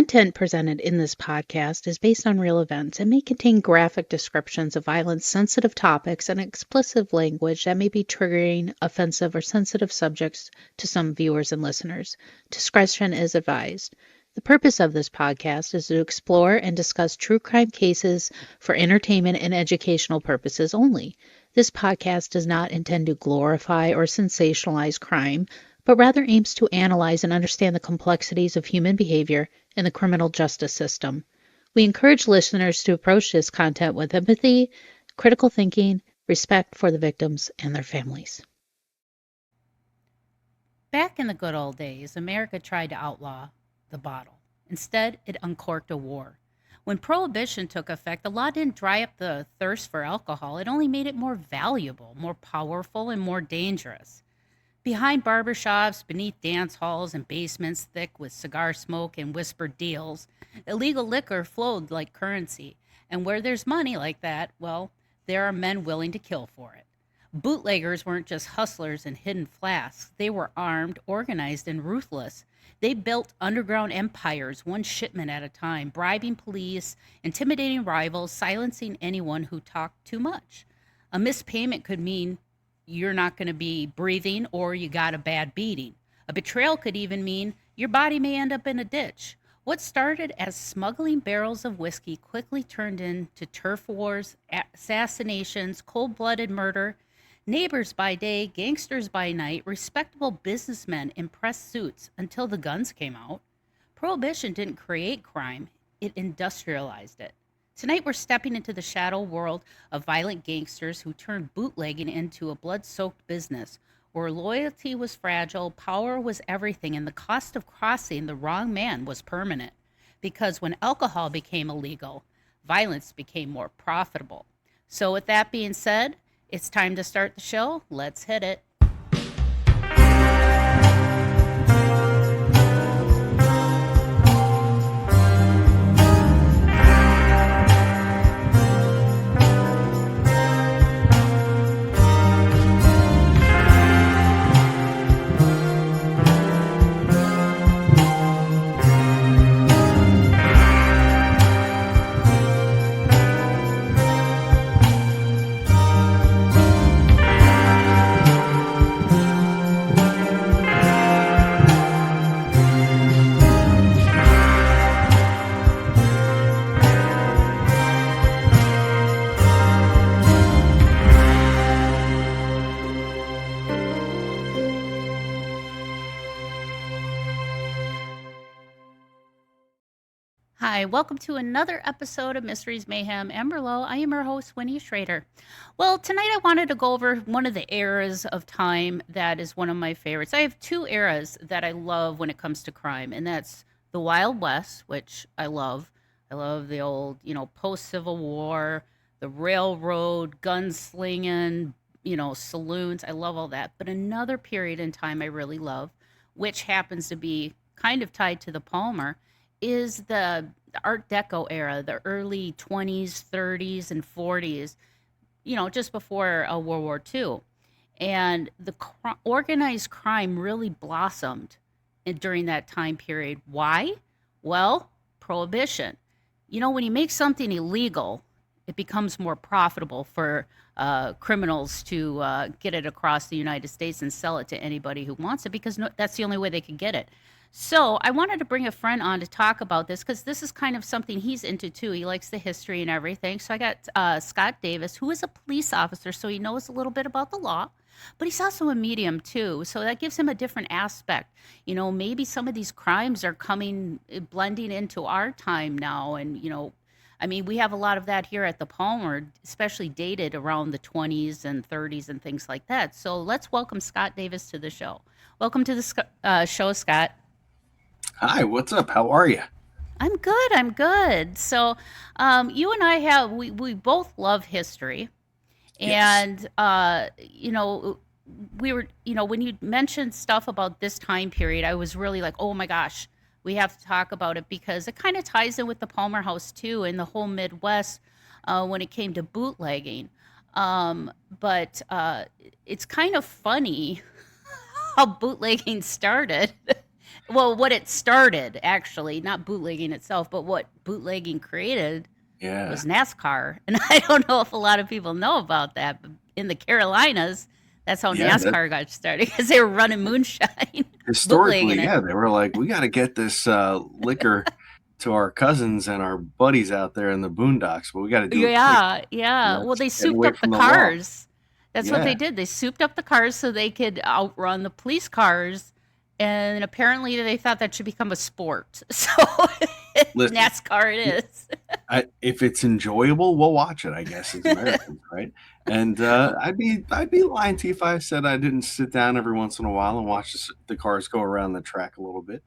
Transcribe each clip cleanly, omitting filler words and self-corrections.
content presented in this podcast is based on real events and may contain graphic descriptions of violence, sensitive topics, and explicit language that may be triggering, offensive, or sensitive subjects to some viewers and listeners. Discretion is advised. The purpose of this podcast is to explore and discuss true crime cases for entertainment and educational purposes only. This podcast does not intend to glorify or sensationalize crime, but rather aims to analyze and understand the complexities of human behavior in the criminal justice system. We encourage listeners to approach this content with empathy, critical thinking, respect for the victims and their families. Back in the good old days, America tried to outlaw the bottle. Instead, it uncorked a war. When Prohibition took effect, the law didn't dry up the thirst for alcohol. It only made it more valuable, more powerful, and more dangerous. Behind barbershops, beneath dance halls and basements thick with cigar smoke and whispered deals, illegal liquor flowed like currency. And where there's money like that, well, there are men willing to kill for it. Bootleggers weren't just hustlers and hidden flasks. They were armed, organized, and ruthless. They built underground empires, one shipment at a time, bribing police, intimidating rivals, silencing anyone who talked too much. A missed payment could mean you're not going to be breathing or you got a bad beating. A betrayal could even mean your body may end up in a ditch. What started as smuggling barrels of whiskey quickly turned into turf wars, assassinations, cold-blooded murder. Neighbors by day, gangsters by night, respectable businessmen in press suits until the guns came out. Prohibition didn't create crime, it industrialized it. Tonight we're stepping into the shadow world of violent gangsters who turned bootlegging into a blood-soaked business where loyalty was fragile, power was everything, and the cost of crossing the wrong man was permanent. Because when alcohol became illegal, violence became more profitable. So with that being said, it's time to start the show. Let's hit it. Hi, welcome to another episode of Mysteries, Mayhem, and Merlot. I am your host, Winnie Schrader. Well, tonight I wanted to go over one of the eras of time that is one of my favorites. I have two eras that I love when it comes to crime, and that's the Wild West, which I love. I love the old, post-Civil War, the railroad, gunslinging, saloons. I love all that. But another period in time I really love, which happens to be kind of tied to the Palmer, is the Art Deco era, the early 20s, 30s, and 40s, just before World War II. And the organized crime really blossomed during that time period. Why? Well, Prohibition. When you make something illegal, it becomes more profitable for criminals to get it across the United States and sell it to anybody who wants it, because that's the only way they can get it. So I wanted to bring a friend on to talk about this because this is kind of something he's into too. He likes the history and everything. So I got Scott Davis, who is a police officer, so he knows a little bit about the law, but he's also a medium too. So that gives him a different aspect. Maybe some of these crimes are blending into our time now. And, we have a lot of that here at the Palmer, especially dated around the 20s and 30s and things like that. So let's welcome Scott Davis to the show. Welcome to the show, Scott. Hi, what's up? How are you? I'm good. So you and I we both love history. Yes. And, we were, when you mentioned stuff about this time period, I was really like, oh my gosh, we have to talk about it because it kind of ties in with the Palmer House too in the whole Midwest when it came to bootlegging. But it's kind of funny how bootlegging started well, what it started actually, not bootlegging itself, but what bootlegging created Yeah. was NASCAR. And I don't know if a lot of people know about that, but in the Carolinas, that's how Yeah. NASCAR got started because they were running moonshine, bootlegging Historically, it. yeah, they were like, we got to get this liquor to our cousins and our buddies out there in the boondocks, but we got to do it quick. Yeah, yeah. Well, Let's they get souped away up the from the law. cars. That's what they Yeah. did. They souped up the cars so they could outrun the police cars. And apparently they thought that should become a sport. So Listen, NASCAR it is. if it's enjoyable, we'll watch it, I guess, as Americans, right? And I'd be lying to you if I said I didn't sit down every once in a while and watch the cars go around the track a little bit.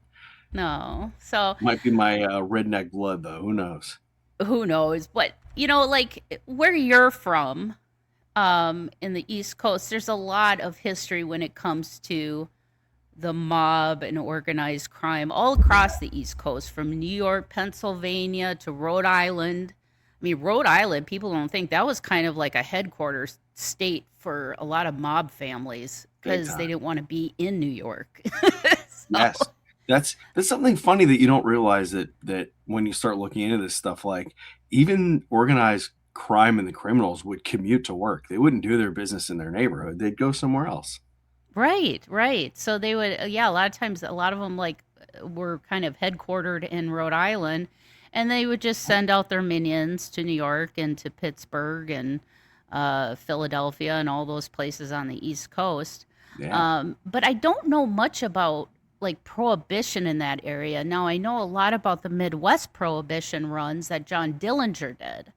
No. So Might be my redneck blood, though. Who knows? who knows? But, like where you're from, in the East Coast, there's a lot of history when it comes to the mob and organized crime all across the East Coast, from New York, Pennsylvania to Rhode Island. I mean, Rhode Island, people don't think that was kind of like a headquarters state for a lot of mob families Big because they time. didn't want to be in New York. So, Yes. That's something funny that you don't realize that when you start looking into this stuff, like even organized crime and the criminals would commute to work. They wouldn't do their business in their neighborhood. They'd go somewhere else. right, right. So they would, yeah, a lot of times, a lot of them were kind of headquartered in Rhode Island, and they would just send out their minions to New York and to Pittsburgh and Philadelphia and all those places on the East Coast. Yeah. But I don't know much about like prohibition in that area. Now I know a lot about the Midwest prohibition runs that John Dillinger did,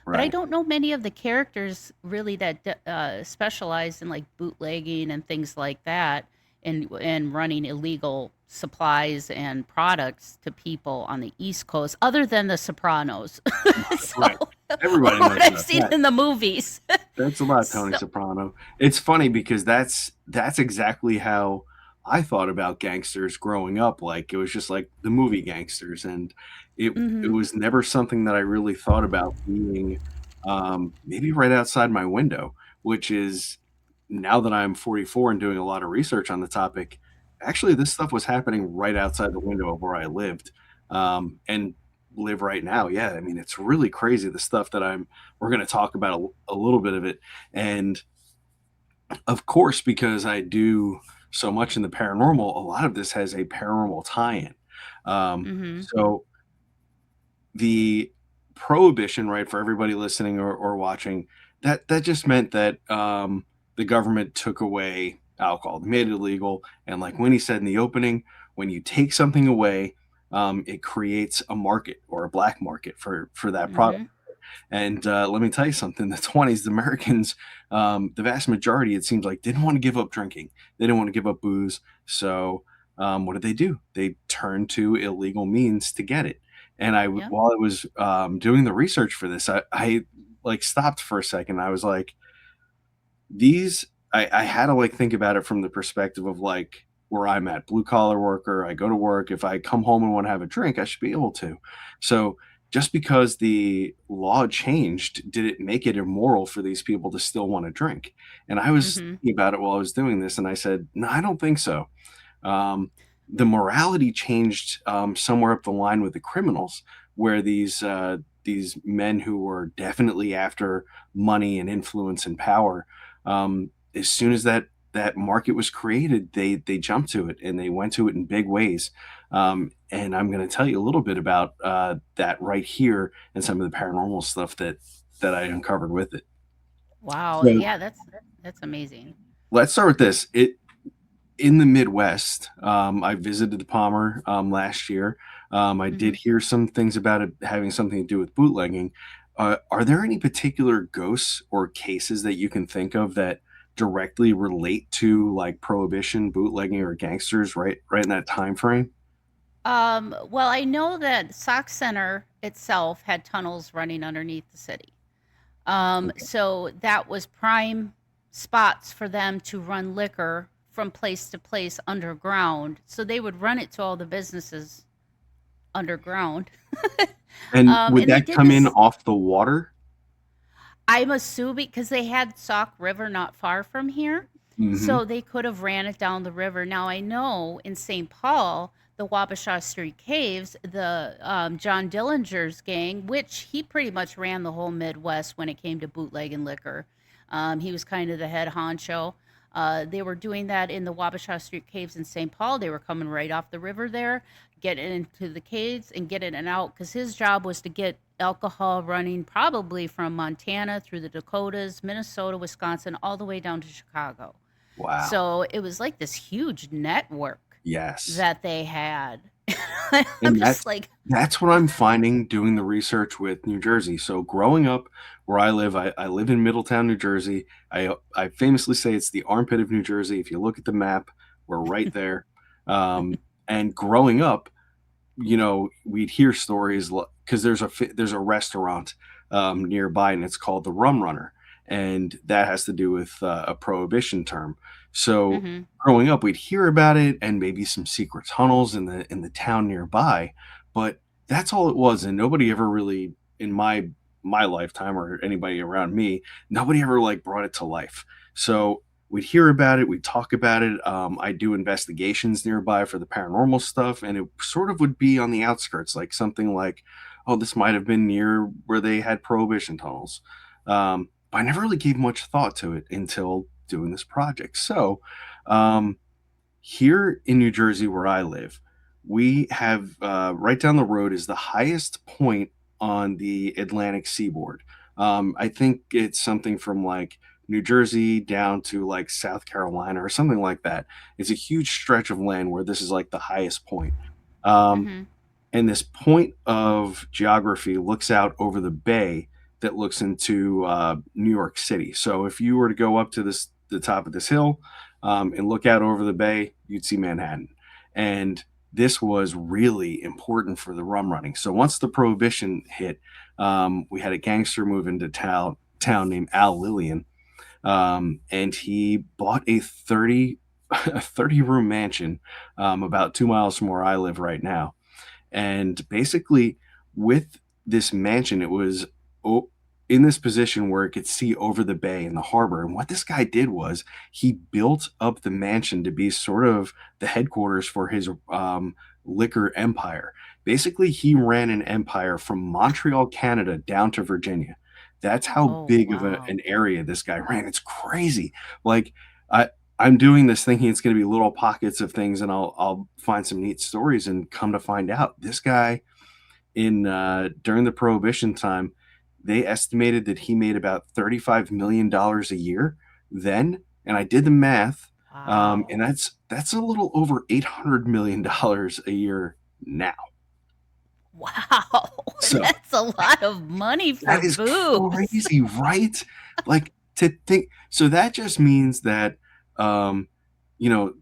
but I Right. don't know many of the characters really that specialized in like bootlegging and things like that, and running illegal supplies and products to people on the East Coast, other than the Sopranos. So, Right. or Everybody knows what I've about seen that. in the movies. That's about Tony So, Soprano. It's funny because that's exactly how I thought about gangsters growing up. Like it was just like the movie Gangsters, and it mhm. was never something that I really thought about being maybe right outside my window. Which is now that I'm 44 and doing a lot of research on the topic. Actually, this stuff was happening right outside the window of where I lived, and live right now. Yeah, I mean it's really crazy the stuff that we're going to talk about a little bit of it. And of course, because I do so much in the paranormal, a lot of this has a paranormal tie-in. Mhm. So the prohibition, right, for everybody listening or watching, that just meant that the government took away alcohol, they made it illegal. And like Winnie said in the opening, when you take something away, it creates a market or a black market for that product. Mhm. And let me tell you something: the 20s, the Americans, the vast majority, it seems like, didn't want to give up drinking. They didn't want to give up booze. So what did they do? They turned to illegal means to get it. And Yep. while I was doing the research for this, I like stopped for a second. I was like, I had to like think about it from the perspective of like where I'm at, blue collar worker. I go to work. If I come home and want to have a drink, I should be able to. So just because the law changed, did it make it immoral for these people to still want to drink? And I was Mhm. thinking about it while I was doing this, and I said, no, I don't think so. Um, the morality changed somewhere up the line with the criminals, where these men who were definitely after money and influence and power, as soon as that market was created, they jumped to it and they went to it in big ways. And I'm going to tell you a little bit about that right here and some of the paranormal stuff that I uncovered with it. Wow. So Yeah, that's amazing. let's start with this. In the Midwest, I visited the Palmer last year. I did Mhm. hear some things about it having something to do with bootlegging. Are there any particular ghosts or cases that you can think of that directly relate to like prohibition, bootlegging, or gangsters right in that time frame? Well, I know that Sock Center itself had tunnels running underneath the city. Okay. So that was prime spots for them to run liquor from place to place underground. So they would run it to all the businesses underground. And would And they that did come in this, off the water? I'm assuming, because they had Sauk River not far from here. Hmm. So they could have ran it down the river. Now I know in St. Paul, the Wabasha Street Caves, the John Dillinger's gang, which he pretty much ran the whole Midwest when it came to bootlegging liquor. He was kind of the head honcho. They were doing that in the Wabasha Street Caves in St. Paul. They were coming right off the river there, getting into the caves and getting it out because his job was to get alcohol running probably from Montana through the Dakotas, Minnesota, Wisconsin, all the way down to Chicago. Wow. So it was like this huge network Yes. that they had. I'm And just like, that's what I'm finding doing the research with New Jersey. So growing up where I live in Middletown, New Jersey. I famously say it's the armpit of New Jersey. If you look at the map, we're right there. Um, and growing up, we'd hear stories because there's a restaurant nearby, and it's called the Rum Runner, and that has to do with a prohibition term. So hmm growing up, we'd hear about it and maybe some secret tunnels in the town nearby, but that's all it was, and nobody ever really in my lifetime or anybody around me, nobody ever like brought it to life. So we'd hear about it, we'd talk about it. I do investigations nearby for the paranormal stuff, and it sort of would be on the outskirts, like something like, oh, this might have been near where they had prohibition tunnels. But I never really gave much thought to it until doing this project. So um, here in New Jersey, where I live, we have right down the road is the highest point on the Atlantic seaboard. I think it's something from like New Jersey down to like South Carolina or something like that. It's a huge stretch of land where this is like the highest point. Um, hmm and this point of geography looks out over the bay that looks into New York City. So if you were to go up to the top of this hill and look out over the bay, you'd see Manhattan. And this was really important for the rum running. So once the prohibition hit, we had a gangster move into town named Al Lillian, and he bought a 30 room mansion about 2 miles from where I live right now. And basically, with this mansion, it was in this position where it could see over the bay and the harbor. And what this guy did was he built up the mansion to be sort of the headquarters for his liquor empire. Basically, he ran an empire from Montreal, Canada, down to Virginia. That's how oh, big of wow. an area this guy ran. It's crazy. Like I, I'm doing this thinking it's going to be little pockets of things, and I'll find some neat stories. And come to find out, this guy in during the Prohibition time, they estimated that he made about $35 million a year then. And I did the math, Wow. and that's a little over $800 million a year now. Wow. So That's a lot of money for that is booze. crazy, right? Like to think. So that just means that, um, you know,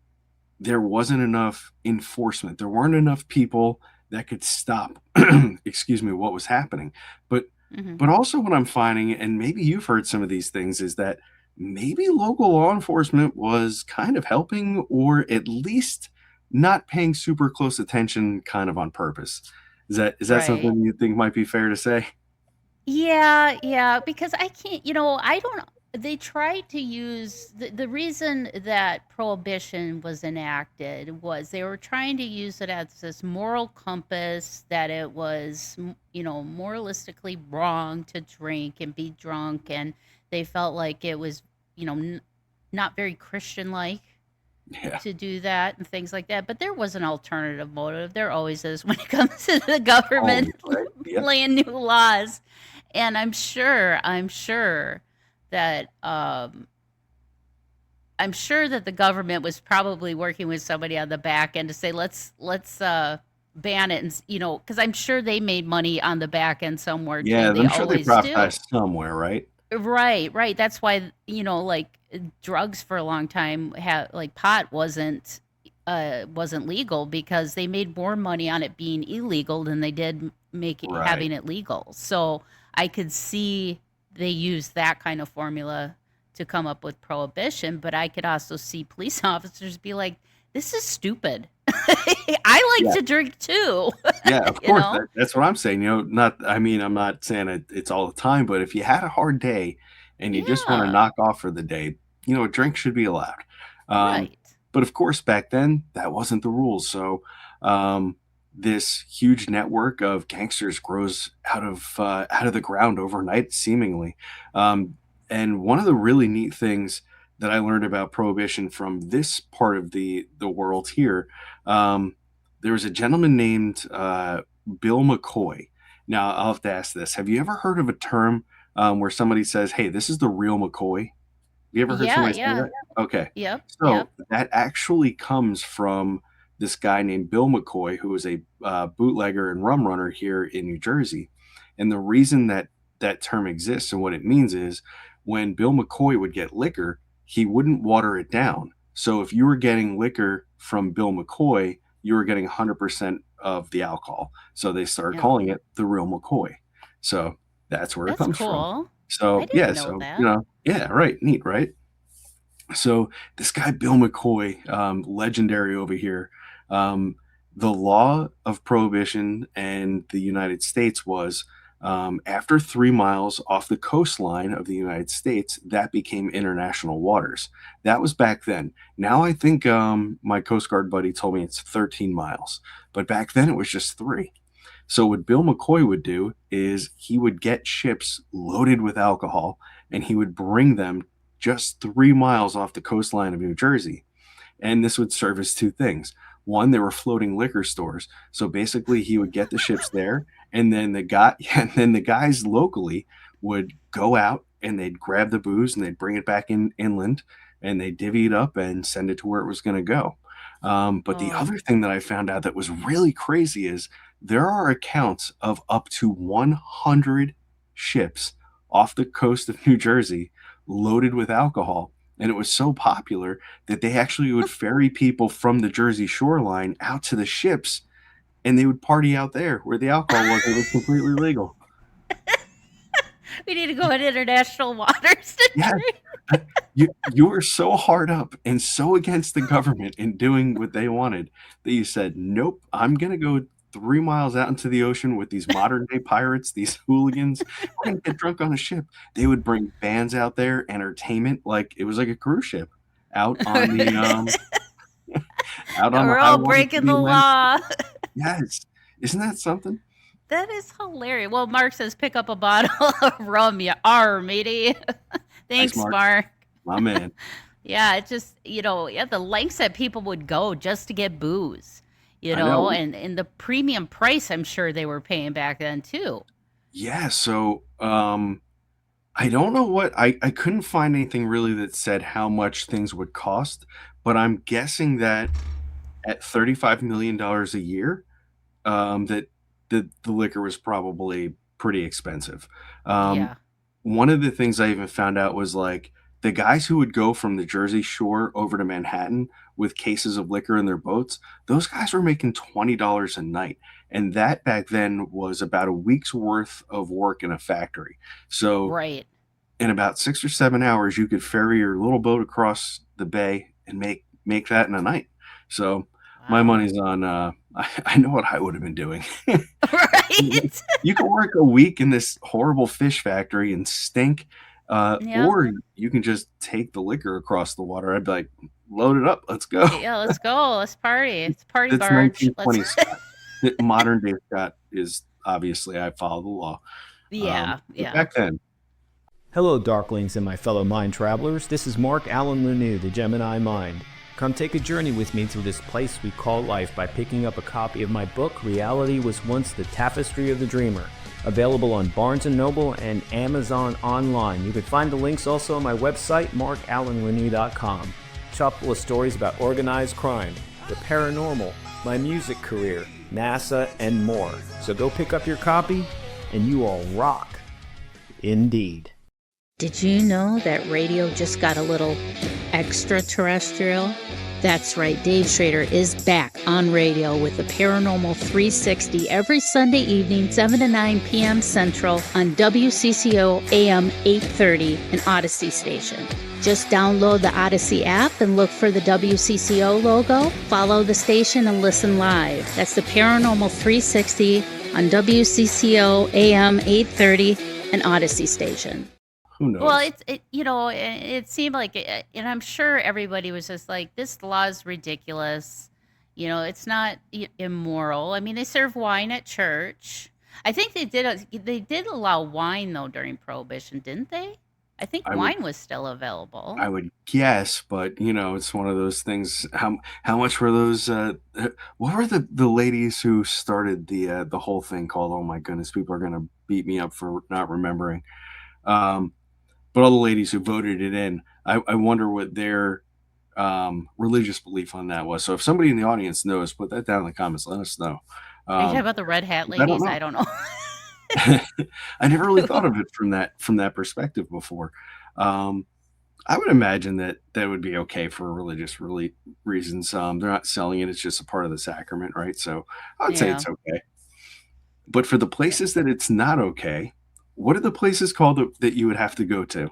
there wasn't enough enforcement. There weren't enough people that could stop, excuse me, what was happening. But hmm but also what I'm finding, and maybe you've heard some of these things, is that maybe local law enforcement was kind of helping, or at least not paying super close attention, kind of on purpose. Is that Right. something you think might be fair to say? Yeah, yeah, because I can't, I don't, they tried to use the reason that prohibition was enacted was they were trying to use it as this moral compass that it was, moralistically wrong to drink and be drunk. And they felt like it was, not very Christian like Yeah. to do that and things like that. But there was an alternative motive. There always is when it comes to the government Always, right? Yep. laying new laws. And I'm sure that the government was probably working with somebody on the back end to say let's ban it, and because I'm sure they made money on the back end somewhere too. Yeah, They I'm sure they always do. privatized somewhere, right? Right, right. That's why, like drugs for a long time had like pot wasn't legal because they made more money on it being illegal than they did Right. having it legal. So I could see they used that kind of formula to come up with prohibition, but I could also see police officers be like, "This is stupid. I like Yeah. to drink too." Yeah, of you course, know? that's what I'm saying, not I mean, I'm not saying it's all the time, but if you had a hard day and you just wanna Yeah. knock off for the day, a drink should be allowed. Um, Right. but of course, back then, that wasn't the rules, so, this huge network of gangsters grows out of the ground overnight, seemingly. And one of the really neat things that I learned about Prohibition from this part of the world here, um, there was a gentleman named Bill McCoy. Now I'll have to ask this: have you ever heard of a term where somebody says, "Hey, this is the real McCoy"? You ever heard Yeah, somebody say yeah. that? Okay. Yep, So yep. that actually comes from this guy named Bill McCoy, who was a bootlegger and rum runner here in New Jersey. And the reason that that term exists and what it means is when Bill McCoy would get liquor, he wouldn't water it down. So if you were getting liquor from Bill McCoy, you were getting 100% of the alcohol. So they started Yep. calling it the real McCoy. So that's where it That's comes from. cool. I So didn't yeah, know so that. yeah, right, neat, right? So this guy Bill McCoy, legendary over here. Um, the law of prohibition in the United States was after 3 miles off the coastline of the United States, that became international waters. That was back then. Now I think my Coast Guard buddy told me it's 13 miles, but back then it was just three. So what Bill McCoy would do is he would get ships loaded with alcohol and he would bring them just 3 miles off the coastline of New Jersey. And this would serve as two things. One, they were floating liquor stores. So basically he would get the ships there and then the guys locally would go out and they'd grab the booze and they'd bring it back inland and they'd divvy it up and send it to where it was going to go. But the Oh, other thing that I found out that was really crazy is there are accounts of up to 100 ships off the coast of New Jersey loaded with alcohol. And it was so popular that they actually would ferry people from the Jersey shoreline out to the ships and they would party out there where the alcohol was. It was completely legal. we need to go in international waters to Yeah. drink. You were so hard up and so against the government in doing what they wanted that you said, nope, I'm going to go 3 miles out into the ocean with these modern day pirates, these hooligans. We're going to get drunk on a ship. They would bring bands out there, entertainment, like it was like a cruise ship out on the out on the We're high all waters of breaking the the Atlantic. law. Yes. Isn't that something? That is hilarious. Well, Mark says pick up a bottle of rum, you are, matey. Nice, Thanks, Mark. Mark. My man. Yeah, it just, yeah, the lengths that people would go just to get booze, I know. and the premium price I'm sure they were paying back then too. Yeah. So, I don't know I couldn't find anything really that said how much things would cost, but I'm guessing that at $35 million a year, that the liquor was probably pretty expensive. Um, Yeah. one of the things I even found out was like the guys who would go from the Jersey Shore over to Manhattan with cases of liquor in their boats, those guys were making $20 a night. And that back then was about a week's worth of work in a factory. So Right. in about 6 or 7 hours, you could ferry your little boat across the bay and make that in a night. So my Wow. money's on. I know what I would have been doing. Right? You can work a week in this horrible fish factory and stink, Yep. or you can just take the liquor across the water. I'd be like, load it up, let's go. Yeah, let's go. Let's party. It's a party That's barge. Let's 1920 Scott. The modern day Scott is obviously I follow the law. Yeah, But yeah. back then, Hello, Darklings and my fellow mind travelers. This is Mark Allen Lanou, the Gemini Mind. Come take a journey with me through this place we call life by picking up a copy of my book, Reality Was Once the Tapestry of the Dreamer. Available on Barnes & Noble and Amazon online. You can find the links also on my website, markallenlanou.com. Chock full of stories about organized crime, the paranormal, my music career, NASA, and more. So go pick up your copy, and you all rock. Indeed. Did you know that radio just got a little extraterrestrial? That's right, Dave Schrader is back on radio with the Paranormal 360 every Sunday evening, 7 to 9 p.m. Central on WCCO AM 830, an Odyssey station. Just download the Odyssey app and look for the WCCO logo, follow the station, and listen live. That's the Paranormal 360 on WCCO AM 830, an Odyssey station. who knows? Well, it seemed like, and I'm sure everybody was just like, this law is ridiculous. It's not immoral. I mean, they serve wine at church. I think they did allow wine though during Prohibition, didn't they? I think I would wine was still available. I would guess, but it's one of those things. How much were those? What were the ladies who started the whole thing called? Oh my goodness, people are gonna beat me up for not remembering. Um, but all the ladies who voted it in, I wonder what their religious belief on that was. So if somebody in the audience knows, put that down in the comments. Let us know. Are you talking about the red hat I don't ladies? know. I don't know. I never really thought of it from that perspective before. Um, I would imagine that that would be okay for religious reasons. They're not selling it; it's just a part of the sacrament, right? So I would say Yeah. it's okay. But for the places that it's not okay, what are the places called that you would have to go to?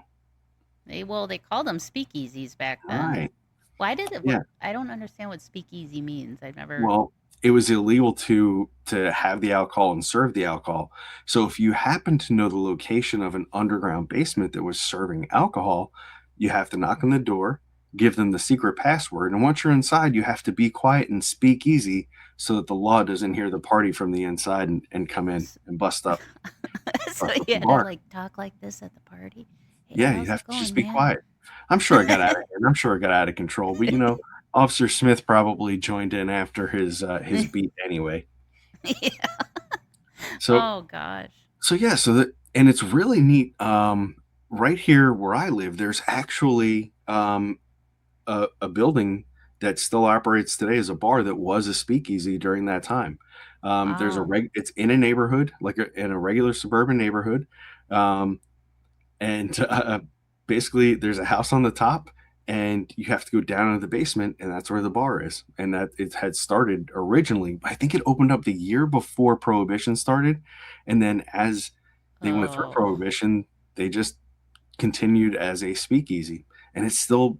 They called them speakeasies back then. Right. Why did it? Yeah. I don't understand what speakeasy means. I've never. Well, it was illegal to have the alcohol and serve the alcohol. So if you happen to know the location of an underground basement that was serving alcohol, you have to knock on the door, give them the secret password, and once you're inside, you have to be quiet and speak easy so that the law doesn't hear the party from the inside and come in s- and bust up So bust up you the had to bar. like talk like this at the party. Hey, Yeah, you how's it have to going, just be man? quiet. I'm sure I got out of hand. I'm sure I got out of control, but Officer Smith probably joined in after his beat anyway. Yeah. So Oh gosh. so yeah, so that and it's really neat. Right here where I live, there's actually a building that still operates today as a bar that was a speakeasy during that time. There's a Wow. it's in a neighborhood, like in a regular suburban neighborhood. Um, and basically there's a house on the top and you have to go down into the basement and that's where the bar is, and that it had started originally, I think it opened up the year before Prohibition started, and then as they went through Oh. Prohibition they just continued as a speakeasy, and it's still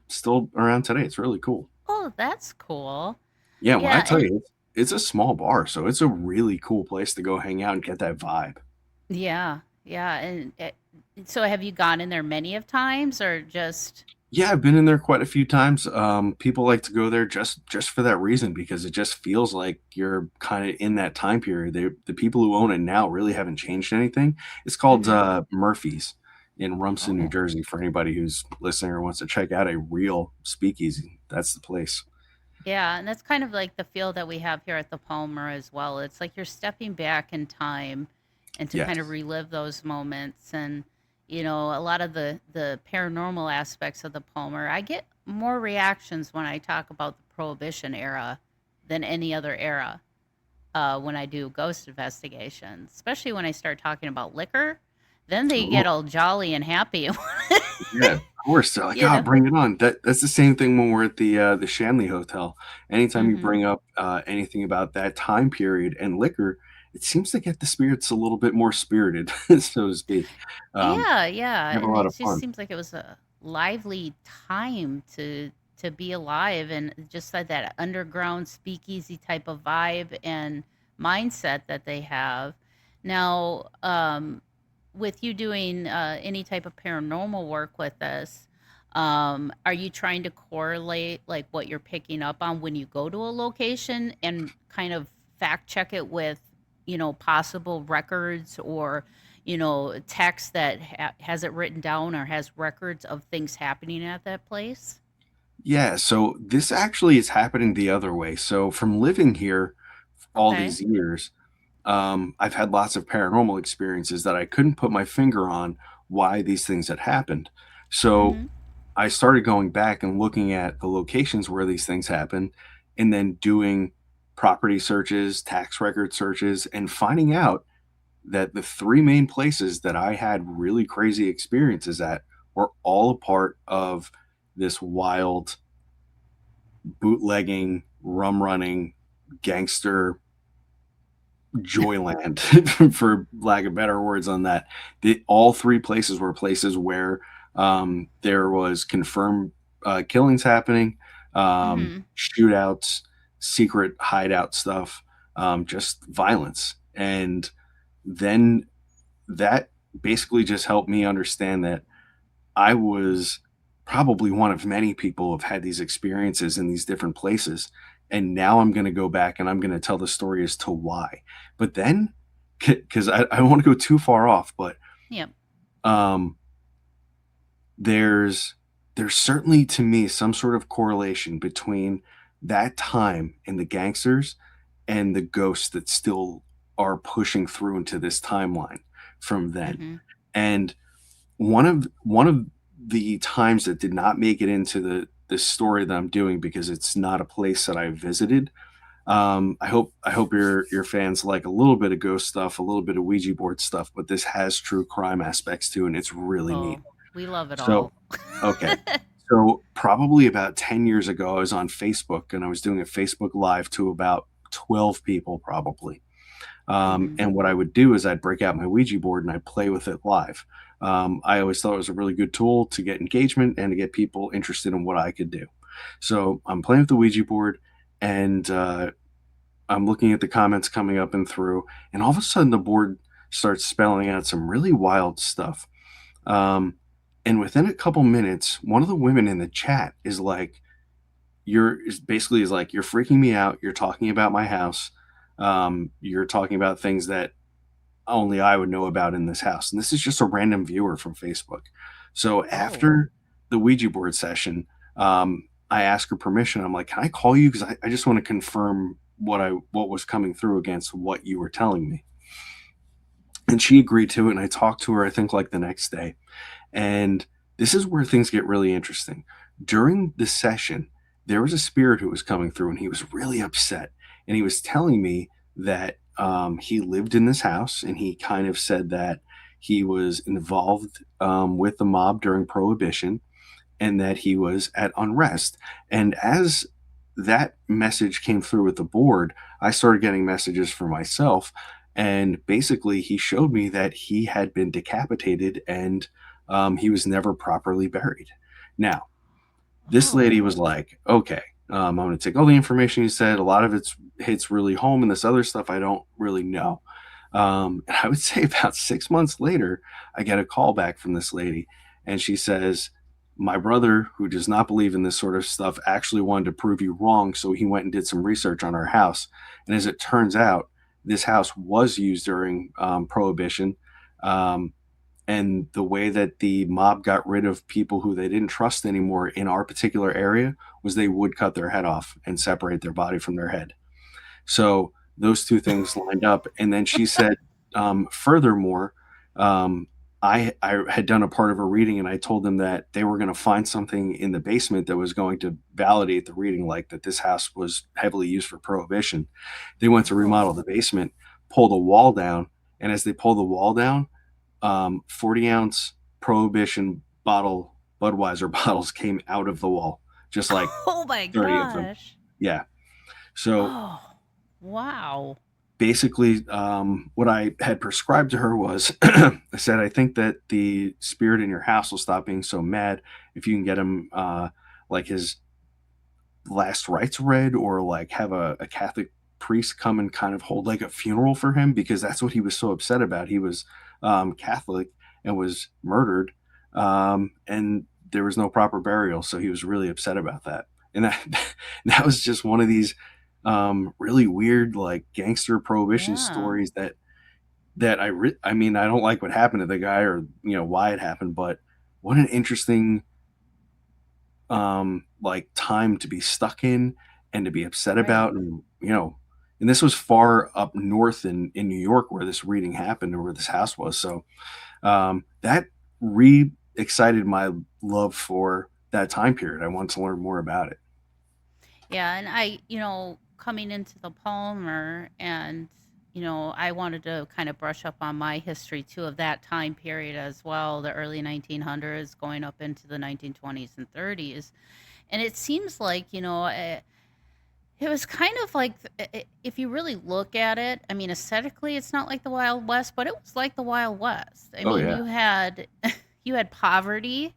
around today. It's really cool. Oh, that's cool. Yeah, when I Yeah, tell and you it's a small bar, so it's a really cool place to go hang out and get that vibe. yeah, yeah, and so have you gone in there many of times or just? Yeah, I've been in there quite a few times. People like to go there just for that reason because it just feels like you're kind of in that time period. The people who own it now really haven't changed anything. It's called Mhm. Murphy's in Rumson, New Oh. Jersey. For anybody who's listening or wants to check out a real speakeasy, that's the place. Yeah, and that's kind of like the feel that we have here at the Palmer as well. It's like you're stepping back in time and to kind of Yes. relive those moments, and a lot of the paranormal aspects of the Palmer. I get more reactions when I talk about the Prohibition era than any other era when I do ghost investigations, especially when I start talking about liquor. Then they get all jolly and happy. Yeah, of course. They're like, you "Ah, know. bring it on." That's the same thing when we're at the Shanley Hotel. Anytime you Hmm. bring up anything about that time period and liquor, it seems to get the spirits a little bit more spirited, so to speak. Yeah, yeah, We have a and lot it of just fun. seems like it was a lively time to be alive, and just like that underground speakeasy type of vibe and mindset that they have. Now, with you doing any type of paranormal work with this, are you trying to correlate like what you're picking up on when you go to a location and kind of fact check it with, possible records or, text that has it written down or has records of things happening at that place? Yeah, so this actually is happening the other way. So from living here all Okay. these years, I've had lots of paranormal experiences that I couldn't put my finger on why these things had happened. So Mm-hmm. I started going back and looking at the locations where these things happen and then doing property searches, tax record searches, and finding out that the three main places that I had really crazy experiences at were all a part of this wild bootlegging, rum running, gangster joyland, for lack of better words on that. All three places were places where there was confirmed killings happening, Mm-hmm. shootouts, secret hideout stuff, just violence. And then that basically just helped me understand that I was probably one of many people who've had these experiences in these different places. and now I'm going to go back and I'm going to tell the story as to why. But then, because I don't want to go too far off, but Yeah. um, there's certainly to me some sort of correlation between that time in the Gangsters and the ghosts that still are pushing through into this timeline from then. Mm-hmm. And one of the times that did not make it into the story that I'm doing because it's not a place that I visited. I hope your fans like a little bit of ghost stuff, a little bit of Ouija board stuff, but this has true crime aspects too, and it's really neat. Oh, we love it So, all. okay. So probably about 10 years ago, I was on Facebook and I was doing a Facebook Live to about 12 people probably. Mm-hmm. And what I would do is I'd break out my Ouija board and I'd play with it live. I always thought it was a really good tool to get engagement and to get people interested in what I could do. So I'm playing with the Ouija board and I'm looking at the comments coming up and through, and all of a sudden the board starts spelling out some really wild stuff. And within a couple minutes, one of the women in the chat is like, you're freaking me out. You're talking about my house. You're talking about things that only I would know about in this house. And this is just a random viewer from Facebook. So Oh. after the Ouija board session, I asked her permission. I'm like, can I call you? Because I just want to confirm what was coming through against what you were telling me. And she agreed to it. And I talked to her, I think, like the next day. And this is where things get really interesting. During the session, there was a spirit who was coming through and he was really upset. And he was telling me that he lived in this house, and he kind of said that he was involved with the mob during Prohibition and that he was at unrest. And as that message came through with the board, I started getting messages for myself. And basically, he showed me that he had been decapitated and he was never properly buried. Now, this lady was like, okay, I'm going to take all the information you said. A lot of it hits really home, and this other stuff I don't really know. And I would say about 6 months later, I get a call back from this lady, and she says, my brother, who does not believe in this sort of stuff, actually wanted to prove you wrong, so he went and did some research on our house. And as it turns out, this house was used during Prohibition. And the way that the mob got rid of people who they didn't trust anymore in our particular area was they would cut their head off and separate their body from their head. So those two things lined up. And then she said, furthermore, I had done a part of a reading, and I told them that they were going to find something in the basement that was going to validate the reading, like that this house was heavily used for Prohibition. They went to remodel the basement, pulled a wall down, and as they pulled the wall down, 40-ounce Prohibition bottle Budweiser bottles came out of the wall, just like Oh my 30 of them. gosh. Yeah. So Oh, wow. basically, what I had prescribed to her was I said, I think that the spirit in your house will stop being so mad if you can get him like his last rites read, or like have a Catholic priest come and kind of hold like a funeral for him, because that's what he was so upset about. He was Catholic and was murdered, and there was no proper burial, so he was really upset about that. And that was just one of these really weird, like, gangster Prohibition stories that I mean, I don't like what happened to the guy, or why it happened, but what an interesting like time to be stuck in and to be upset about. And and this was far up north in New York where this reading happened, or where this house was. So that excited my love for that time period. I wanted to learn more about it. Yeah, and I, coming into the Palmer, and I wanted to kind of brush up on my history too of that time period as well, the early 1900s going up into the 1920s and 30s. And it seems like, it was kind of like, if you really look at it, I mean, aesthetically, it's not like the Wild West, but it was like the Wild West. I mean, yeah. you had poverty.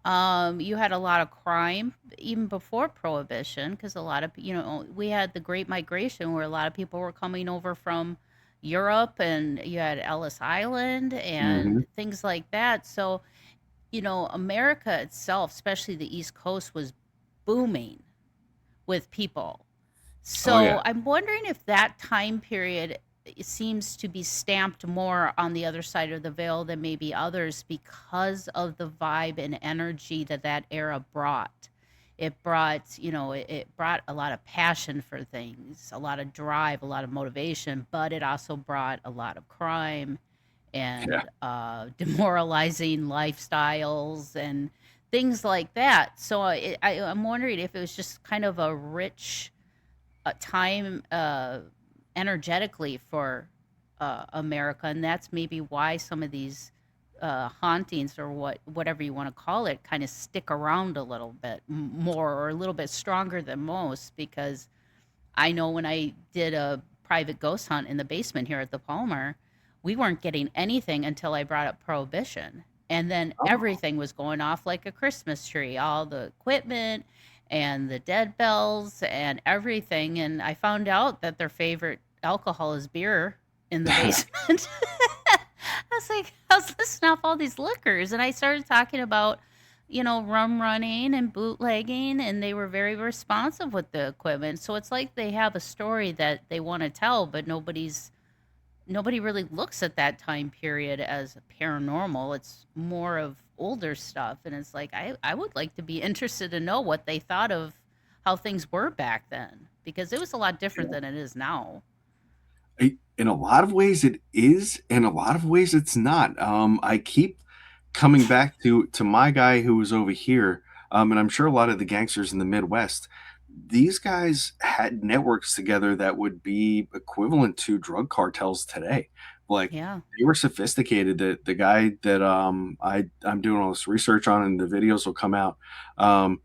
You had a lot of crime even before Prohibition, because a lot of, we had the Great Migration where a lot of people were coming over from Europe, and you had Ellis Island and things like that. So, America itself, especially the East Coast, was booming with people. Oh yeah. So I'm wondering if that time period seems to be stamped more on the other side of the veil than maybe others because of the vibe and energy that that era brought. It brought, it brought a lot of passion for things, a lot of drive, a lot of motivation, but it also brought a lot of crime Yeah. and demoralizing lifestyles and things like that. So I'm wondering if it was just kind of a rich time energetically for America, and that's maybe why some of these hauntings or whatever you want to call it kind of stick around a little bit more or a little bit stronger than most. Because I know when I did a private ghost hunt in the basement here at the Palmer, we weren't getting anything until I brought up Prohibition. And then Oh, everything was going off like a Christmas tree, all the equipment and the dead bells and everything. And I found out that their favorite alcohol is beer in the basement. I was like, I was listing off all these liquors, and I started talking about, rum running and bootlegging, and they were very responsive with the equipment. So it's like they have a story that they want to tell, but nobody really looks at that time period as paranormal. It's more of older stuff, and it's like I would like to be interested to know what they thought of how things were back then, because it was a lot different than it is now. in a lot of ways it is, in a lot of ways it's not. I keep coming back to my guy who was over here, and I'm sure a lot of the gangsters in the Midwest. These guys had networks together that would be equivalent to drug cartels today. Like Yeah. they were sophisticated. The guy that I'm doing all this research on, and the videos will come out. Um,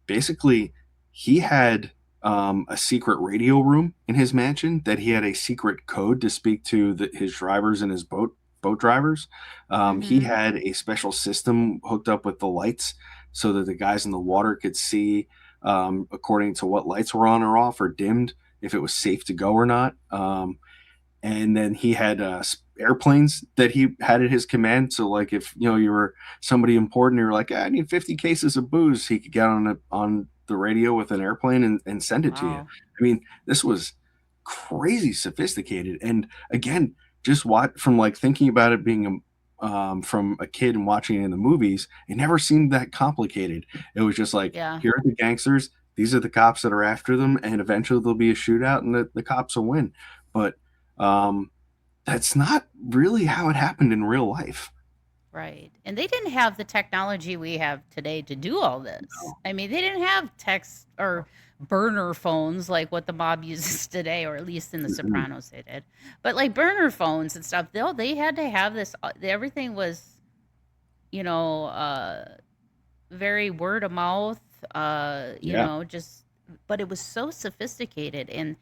basically, he had a secret radio room in his mansion that he had a secret code to speak to his drivers and his boat drivers. He Mm-hmm. had a special system hooked up with the lights so that the guys in the water could see according to what lights were on or off or dimmed, if it was safe to go or not. And then he had airplanes that he had at his command. So, like, if you were somebody important, you were like, I need 50 cases of booze, he could get on the radio with an airplane and send it to you. Wow. I mean, this was crazy sophisticated. And again, just what from like thinking about it being from a kid and watching it in the movies, it never seemed that complicated. It was just like, Yeah. here are the gangsters, these are the cops that are after them, and eventually there'll be a shootout and the cops will win. But um, that's not really how it happened in real life. Right. And they didn't have the technology we have today to do all this. I mean, they didn't have text or burner phones like what the mob uses today, or at least in The Mhm. Sopranos they did. But like burner phones and stuff, they had to have this. Everything was, you know, uh, very word of mouth, Yeah. just, but it was so sophisticated. And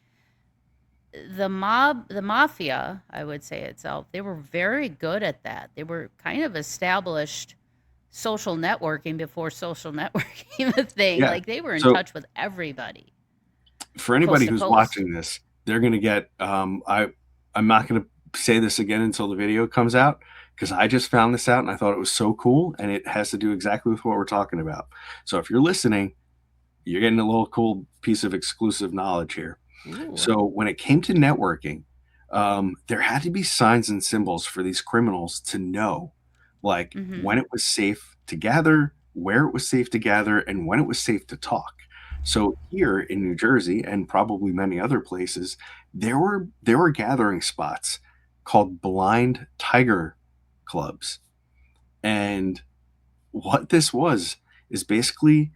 the mafia, I would say itself, they were very good at that. They were kind of established social networking before social networking a thing. Yeah. Like they were in So touch with everybody, for coast anybody to who's coast. watching this, they're gonna get I'm not gonna say this again until the video comes out, because I just found this out and I thought it was so cool, and it has to do exactly with what we're talking about. So if you're listening, you're getting a little cool piece of exclusive knowledge here. Ooh. So when it came to networking, there had to be signs and symbols for these criminals to know, like Mm-hmm. when it was safe to gather, where it was safe to gather, and when it was safe to talk. So here in New Jersey and probably many other places, there were gathering spots called blind tiger clubs. And what this was is basically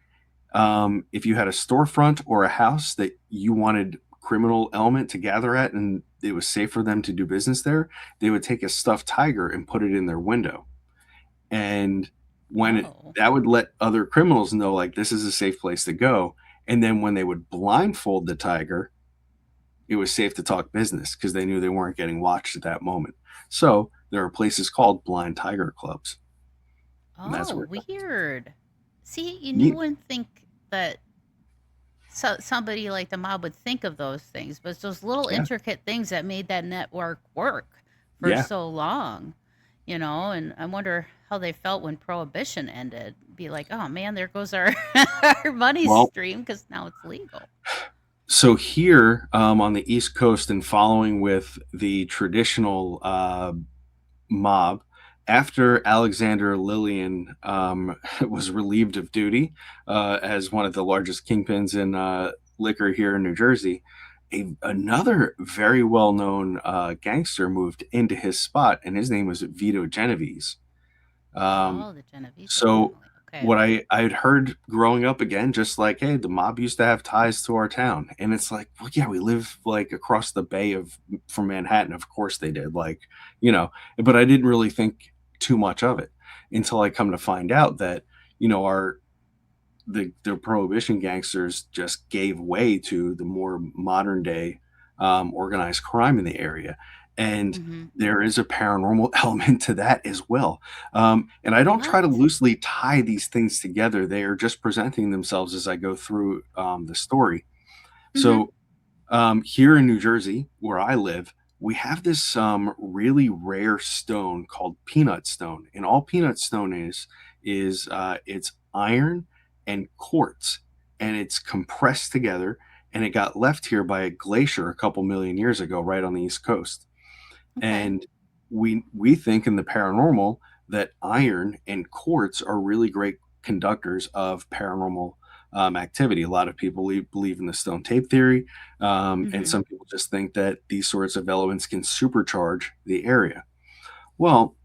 if you had a storefront or a house that you wanted criminal element to gather at and it was safe for them to do business there, they would take a stuffed tiger and put it in their window. And Oh. that would let other criminals know, like, this is a safe place to go. And then when they would blindfold the tiger, it was safe to talk business because they knew they weren't getting watched at that moment. So there are places called blind tiger clubs, and that's Oh, where it comes. weird. See, you Neat. wouldn't think that somebody like the mob would think of those things, but it's those little Yeah. intricate things that made that network work for Yeah. so long, and I wonder how they felt when Prohibition ended. Be like, oh man, there goes our our money Well, stream because now it's legal. So here on the East Coast, and following with the traditional mob, after Alexander Lillian was relieved of duty as one of the largest kingpins in liquor here in New Jersey, another very well-known gangster moved into his spot, and his name was Vito Genovese. Um, Oh, the Genovese so family. Okay. what I had heard growing up, again, just like, hey, the mob used to have ties to our town, and it's like, well, yeah, we live like across the bay from Manhattan. Of course they did, like, you know, but I didn't really think too much of it until I come to find out that, our the prohibition gangsters just gave way to the more modern day organized crime in the area, and Mm-hmm. there is a paranormal element to that as well. And I don't try to What? loosely tie these things together; they are just presenting themselves as I go through the story. Mm-hmm. So here in New Jersey, where I live, we have this really rare stone called peanut stone, and all peanut stone is it's iron and quartz, and it's compressed together, and it got left here by a glacier a couple million years ago, right on the East Coast. Okay. And we think in the paranormal that iron and quartz are really great conductors of paranormal activity. A lot of people believe in the stone tape theory, and Mm-hmm. some people just think that these sorts of elements can supercharge the area. Well,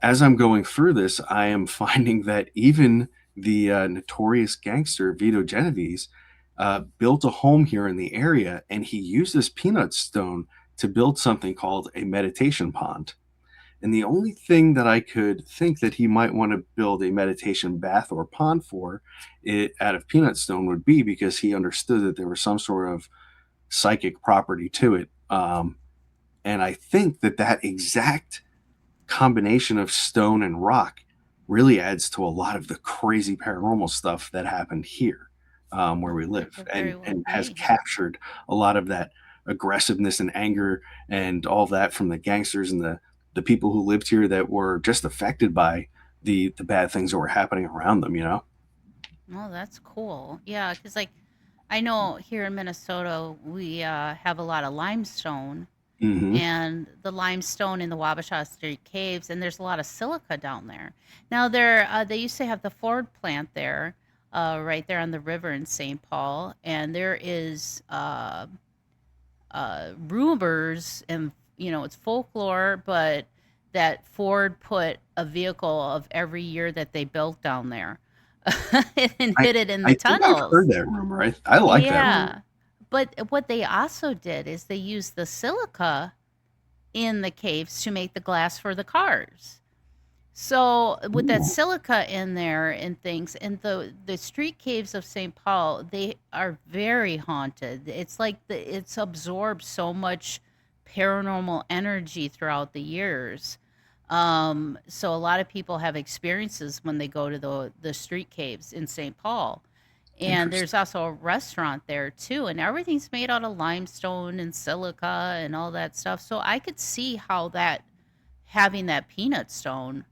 as I'm going through this, I am finding that even the notorious gangster Vito Genovese built a home here in the area, and he used this peanut stone to build something called a meditation pond. And the only thing that I could think that he might want to build a meditation bath or pond for it out of peanut stone would be because he understood that there was some sort of psychic property to it. And I think that that exact combination of stone and rock really adds to a lot of the crazy paranormal stuff that happened here where we That live, could very well and has be. captured a lot of that aggressiveness and anger and all that from the gangsters and the people who lived here that were just affected by the bad things that were happening around them, Oh, that's cool. Yeah, because like I know here in Minnesota we have a lot of limestone, Hmm. and the limestone in the Wabasha Street caves, and there's a lot of silica down there. Now there, they used to have the Ford plant there, right there on the river in St. Paul, and there is rumors, and it's folklore, but that Ford put a vehicle of every year that they built down there and I hid it in the I think I've tunnels. heard that rumor. I like that rumor. Yeah. But what they also did is they used the silica in the caves to make the glass for the cars. So with that Ooh, silica in there and things, and the street caves of St. Paul, they are very haunted. It's like it's absorbed so much paranormal energy throughout the years. So a lot of people have experiences when they go to the street caves in St. Paul. And interesting. there's also a restaurant there too, and everything's made out of limestone and silica and all that stuff. So I could see how that having that peanut stone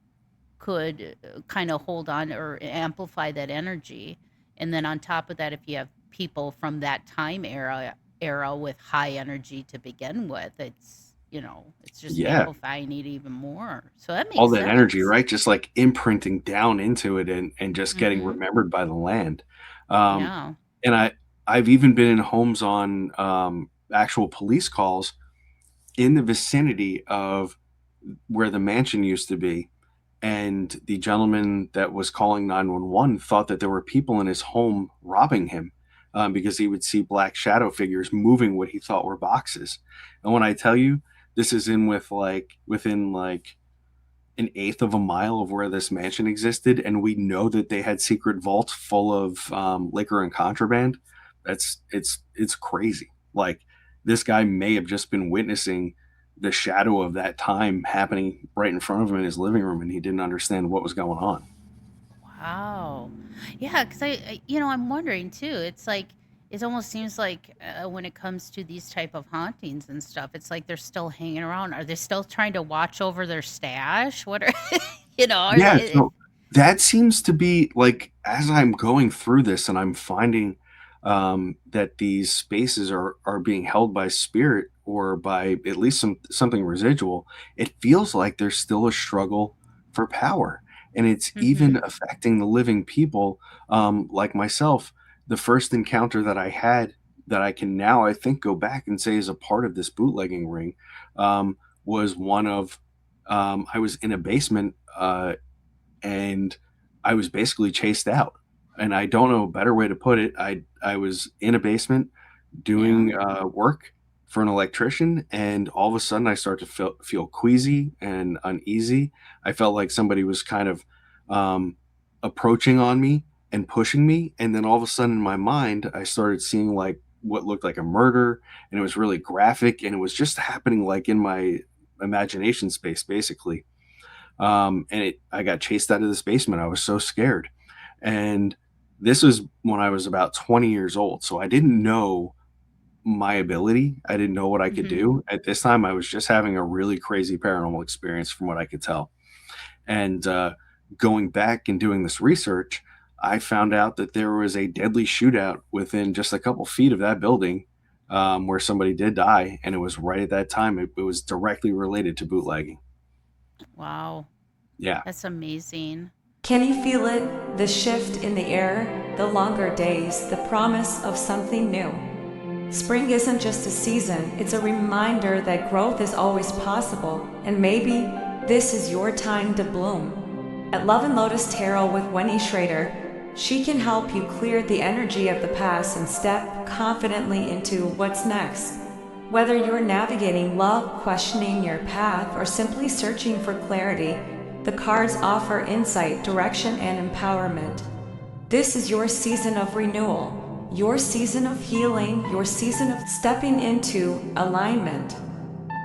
could kind of hold on or amplify that energy. And then on top of that, if you have people from that time era with high energy to begin with, it's just Yeah, amplifying it even more. So that all makes that energy, sense. right? Just like imprinting down into it and just getting Mm-hmm. remembered by the land. Um, Yeah. and I've even been in homes on actual police calls in the vicinity of where the mansion used to be. And the gentleman that was calling 911 thought that there were people in his home robbing him because he would see black shadow figures moving what he thought were boxes. And when I tell you, this is within like an eighth of a mile of where this mansion existed, and we know that they had secret vaults full of liquor and contraband. It's crazy. Like this guy may have just been witnessing the shadow of that time happening right in front of him in his living room, and he didn't understand what was going on. Wow. Yeah, because I'm wondering too. It's like it almost seems like when it comes to these type of hauntings and stuff, it's like they're still hanging around. Are they still trying to watch over their stash? What are Are Yeah, they? so that seems to be like as I'm going through this and I'm finding that these spaces are being held by spirit or by at least something residual, it feels like there's still a struggle for power, and it's even Mm-hmm. affecting the living people, like myself. The first encounter that I had that I can now, I think, go back and say is a part of this bootlegging ring, was one of I was in a basement, and I was basically chased out. And I don't know a better way to put it. I was in a basement Yeah. doing work for an electrician, and all of a sudden I started to feel queasy and uneasy. I felt like somebody was kind of um, approaching on me and pushing me, and then all of a sudden in my mind I started seeing like what looked like a murder, and it was really graphic, and it was just happening like in my imagination space, basically. I got chased out of this basement. I was so scared. And this was when I was about 20 years old. So I didn't know my ability. I didn't know what I could Mm-hmm. do. At this time, I was just having a really crazy paranormal experience from what I could tell. And going back and doing this research, I found out that there was a deadly shootout within just a couple feet of that building, where somebody did die. And it was right at that time. It was directly related to bootlegging. Wow. Yeah. That's amazing. Can you feel it? The shift in the air, the longer days, the promise of something new. Spring isn't just a season, it's a reminder that growth is always possible, and maybe this is your time to bloom. At Love and Lotus Tarot with Wendy Schrader, she can help you clear the energy of the past and step confidently into what's next. Whether you're navigating love, questioning your path, or simply searching for clarity, the cards offer insight, direction, and empowerment. This is your season of renewal, your season of healing, your season of stepping into alignment.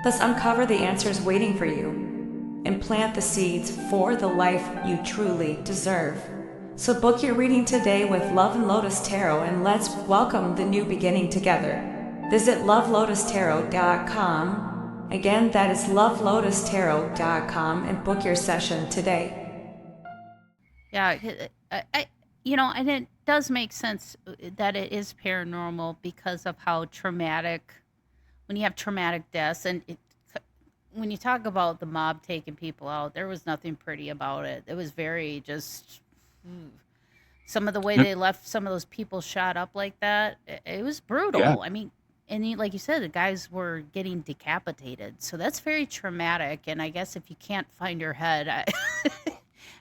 Let's uncover the answers waiting for you and plant the seeds for the life you truly deserve. So book your reading today with Love and Lotus Tarot, and let's welcome the new beginning together. Visit lovelotustarot.com. Again, that is lovelotustarot.com, and book your session today. Yeah. And it does make sense that it is paranormal because of how traumatic, when you have traumatic deaths, and when you talk about the mob taking people out, there was nothing pretty about it. It was very just some of the way Yep. they left some of those people shot up like that. It was Yeah. brutal. I mean, and like you said, the guys were getting decapitated, so that's very traumatic. And I guess if you can't find your head,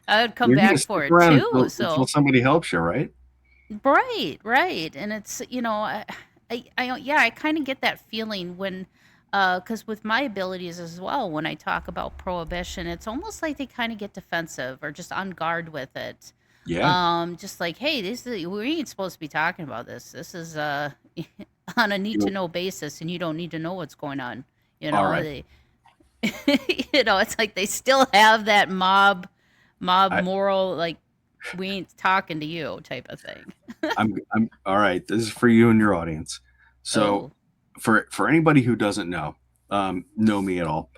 I would come You're gonna back stick for it around too. until So somebody helps you, right? right, right, and it's yeah, I kind of get that feeling when, because with my abilities as well, when I talk about prohibition, it's almost like they kind of get defensive or just on guard with it. Yeah. Just like, hey, we ain't supposed to be talking about this. This is on a need to You know basis, and you don't need to know what's going on. You all know, right. they, it's like they still have that mob I moral, like we ain't talking to you type of thing. I'm all right. This is for you and your audience. So Oh. for anybody who doesn't know me at all,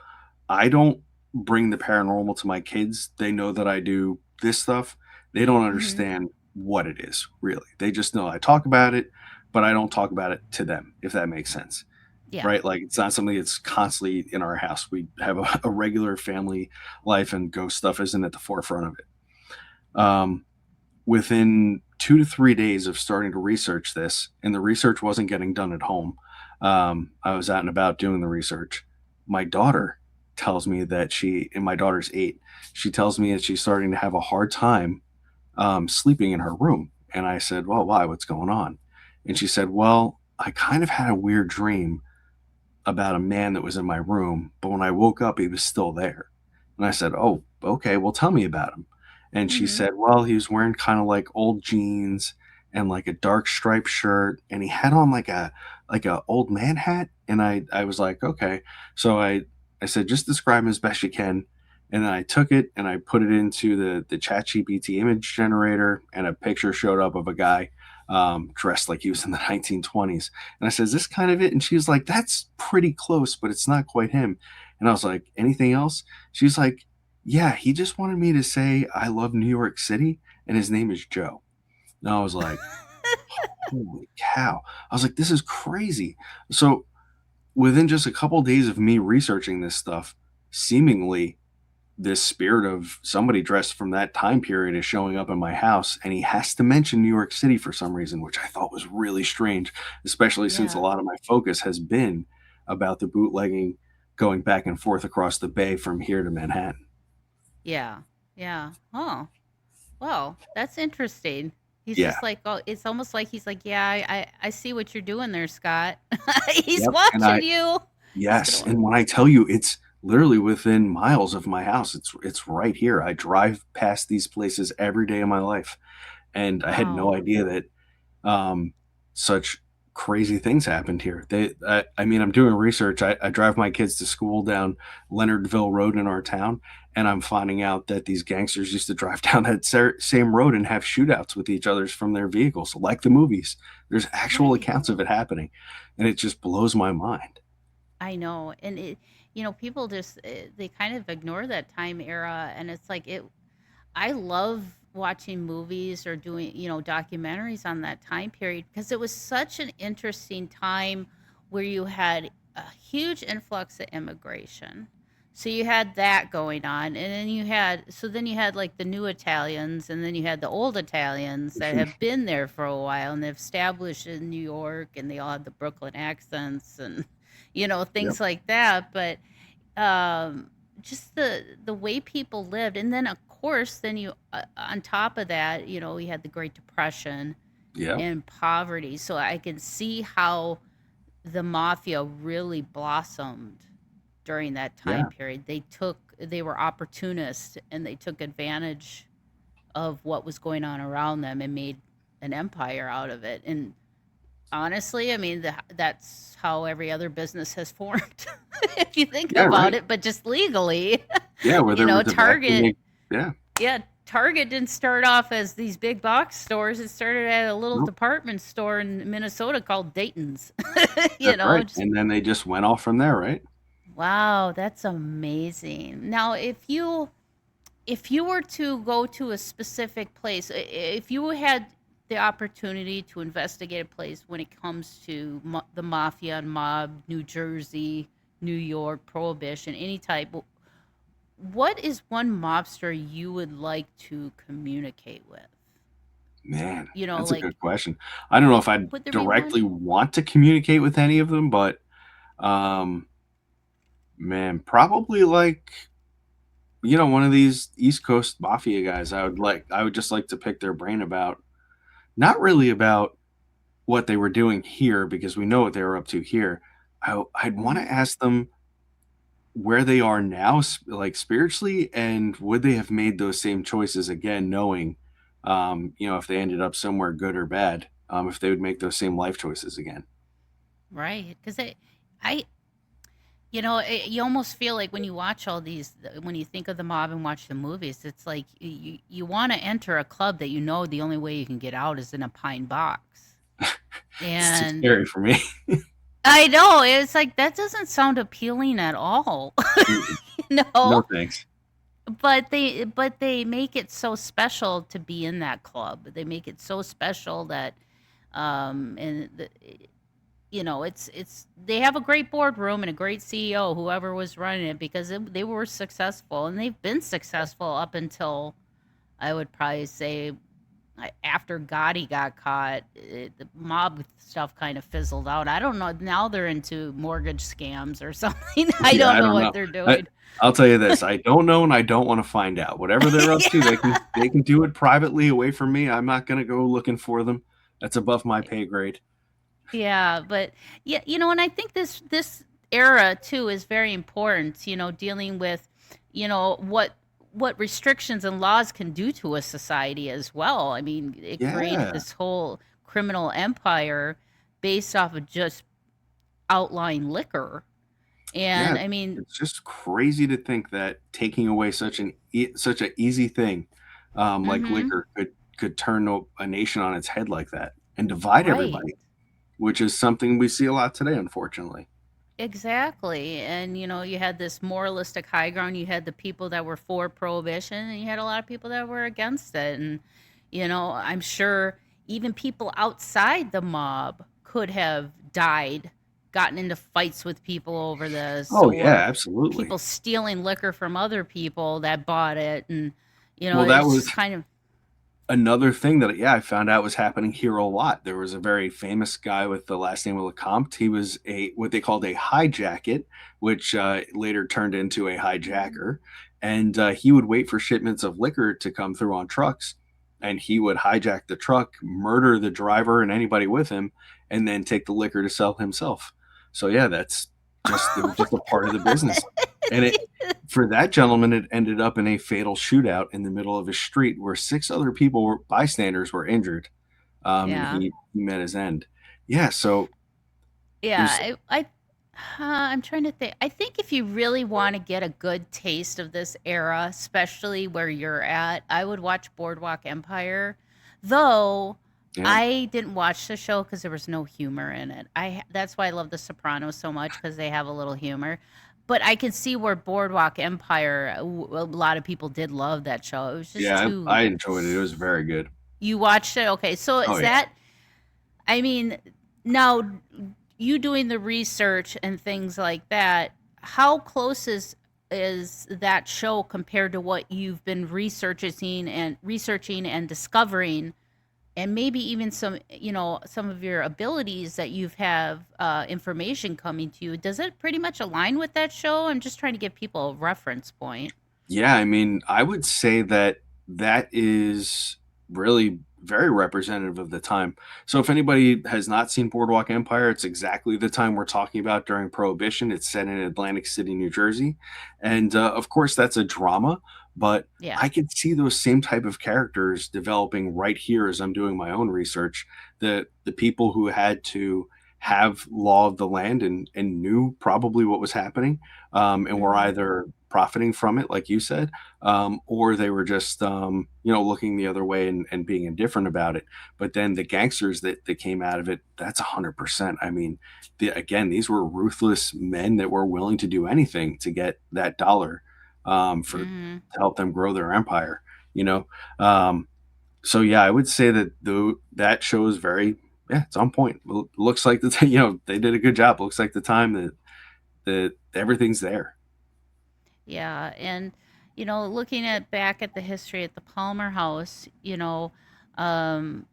I don't bring the paranormal to my kids. They know that I do this stuff. They don't Hmm. understand what it is, really. They just know I talk about it, but I don't talk about it to them, if that makes sense. Yeah. Right? Like it's not something that's constantly in our house. We have a regular family life, and ghost stuff isn't at the forefront of it. Within 2 to 3 days of starting to research this, and the research wasn't getting done at home, I was out and about doing the research. My daughter tells me that and my daughter's 8, she tells me that she's starting to have a hard time sleeping in her room. And I said, well, why? What's going on? And she said, well, I kind of had a weird dream about a man that was in my room, but when I woke up, he was still there. And I said, oh, okay, well, tell me about him. And she Hmm. said, well, he was wearing kind of like old jeans and like a dark striped shirt, and he had on like a old man hat. And I was like, okay. So I said, just describe him as best you can. And then I took it and I put it into the ChatGPT image generator, and a picture showed up of a guy dressed like he was in the 1920s. And I said, is this kind of it? And she was like, that's pretty close, but it's not quite him. And I was like, anything else? She's like, yeah, he just wanted me to say, I love New York City, and his name is Joe. And I was like, holy cow. I was like, this is crazy. So within just a couple days of me researching this stuff, seemingly this spirit of somebody dressed from that time period is showing up in my house, and he has to mention New York City for some reason, which I thought was really strange, especially since a Yeah. lot of my focus has been about the bootlegging going back and forth across the bay from here to Manhattan. Yeah. Yeah. Oh, well, that's interesting. He's Yeah. just like, oh, it's almost like he's like, yeah, I see what you're doing there, Scott. He's Yep. And watching you. He's yes, gonna. and when I tell you it's literally within miles of my house, it's right here. I drive past these places every day of my life, and I had no Wow. idea that such crazy things happened here. I mean, I'm doing research. I drive my kids to school down Leonardville Road in our town, and I'm finding out that these gangsters used to drive down that same road and have shootouts with each other's from their vehicles, like the movies. There's actual Right. accounts of it happening, and it just blows my mind. I know. And people just they kind of ignore that time era, and it's like it I love watching movies or doing, documentaries on that time period because it was such an interesting time where you had a huge influx of immigration. So you had that going on, and then you had like the new Italians, and then you had the old Italians that have been there for a while and they've established in New York, and they all had the Brooklyn accents and Yep. things like that. But just the way people lived, and then of course then you on top of that, we had the Great Depression Yeah. and poverty, so I can see how the mafia really blossomed during that time Yeah. period. They were opportunists, and they took advantage of what was going on around them and made an empire out of it. And honestly, I mean, that's how every other business has formed, if you think Yeah. about Right. it, but just legally. Yeah. Where there was a Target, vacuum. Yeah. yeah, Target didn't start off as these big box stores. It started at a little Nope. department store in Minnesota called Dayton's. That's right. Just And then they just went off from there, right? wow, that's amazing. Now, if you were to go to a specific place, if you had the opportunity to investigate a place when it comes to the mafia and mob, New Jersey, New York, Prohibition, any type, what is one mobster you would like to communicate with? Man, that's a Like, good question. I don't know if I would there be one? directly want to communicate with any of them, but um, man, probably like one of these East Coast mafia guys. I would just like to pick their brain about not really about what they were doing here because we know what they were up to here. I'd want Hmm. to ask them where they are now, like spiritually, and would they have made those same choices again, knowing, if they ended up somewhere good or bad, if they would make those same life choices again. Right, because I, you almost feel like when you watch all these, when you think of the mob and watch the movies, it's like you want to enter a club that the only way you can get out is in a pine box. It's too And scary for me. I know it's like that doesn't sound appealing at all, Mm-mm. you No know. thanks. But they make it so special to be in that club. They make it so special that and it's they have a great boardroom and a great CEO, whoever was running it, because they were successful, and they've been successful up until I would probably say after Gotti got caught, the mob stuff kind of fizzled out. I don't know. Now they're into mortgage scams or something. I Yeah, don't I know don't what know. they're I, doing. I'll tell you this: I don't know, and I don't want to find out. Whatever they're up to, Yeah. they can do it privately, away from me. I'm not going to go looking for them. That's above my pay grade. Yeah, but yeah, and I think this era too is very important, dealing with, what restrictions and laws can do to a society as well. I mean, it created Yeah, this whole criminal empire based off of just outlying liquor. yeah. And I mean, It's just crazy to think that taking away such an easy thing, like mhm, liquor, could turn a nation on its head like that and divide right. everybody, which is something we see a lot today, unfortunately. Exactly. And you had this moralistic high ground. You had the people that were for prohibition, and you had a lot of people that were against it. And I'm sure even people outside the mob could have died, gotten into fights with people over this, Oh yeah, or absolutely. people stealing liquor from other people that bought it. And, Well, that it's was just kind of, another thing that, yeah, I found out was happening here a lot. There was a very famous guy with the last name of Lecomte. He was a what they called a hijacket, which later turned into a hijacker, and he would wait for shipments of liquor to come through on trucks, and he would hijack the truck, murder the driver and anybody with him, and then take the liquor to sell himself. So yeah, that's just it was oh just a part of the my business, and it God. for that gentleman, it ended up in a fatal shootout in the middle of a street where six other people, bystanders, were injured, and Yeah. he met his end. Yeah, so there's Yeah, I'm trying to think. I think if you really want to get a good taste of this era, especially where you're at, I would watch Boardwalk Empire. Though yeah, I didn't watch the show because there was no humor in it. That's why I love The Sopranos so much, because they have a little humor. But I can see where Boardwalk Empire, a lot of people did love that show. It was just yeah, I too. enjoyed it. It was very good. You watched it? Okay. So Oh is yeah, that, I mean, now you doing the research and things like that, how close is that show compared to what you've been researching and discovering, and maybe even some of your abilities that you've have information coming to you? Does it pretty much align with that show? I'm just trying to give people a reference point. yeah. I mean, I would say that that is really very representative of the time. So if anybody has not seen Boardwalk Empire, it's exactly the time we're talking about during Prohibition. It's set in Atlantic City, New Jersey, and of course that's a drama. But Yeah. I could see those same type of characters developing right here as I'm doing my own research. The people who had to have law of the land and knew probably what was happening, and were Hmm. either profiting from it, like you said, or they were just looking the other way and being indifferent about it. But then the gangsters that came out of it, that's 100%. I mean, again, these were ruthless men that were willing to do anything to get that dollar, for Hmm. to help them grow their empire. You know, um, so yeah, I would say that that show is very, yeah, it's on point. Looks like they did a good job. Looks like the time that everything's there. Yeah, and looking at back at the history at the Palmer House, um,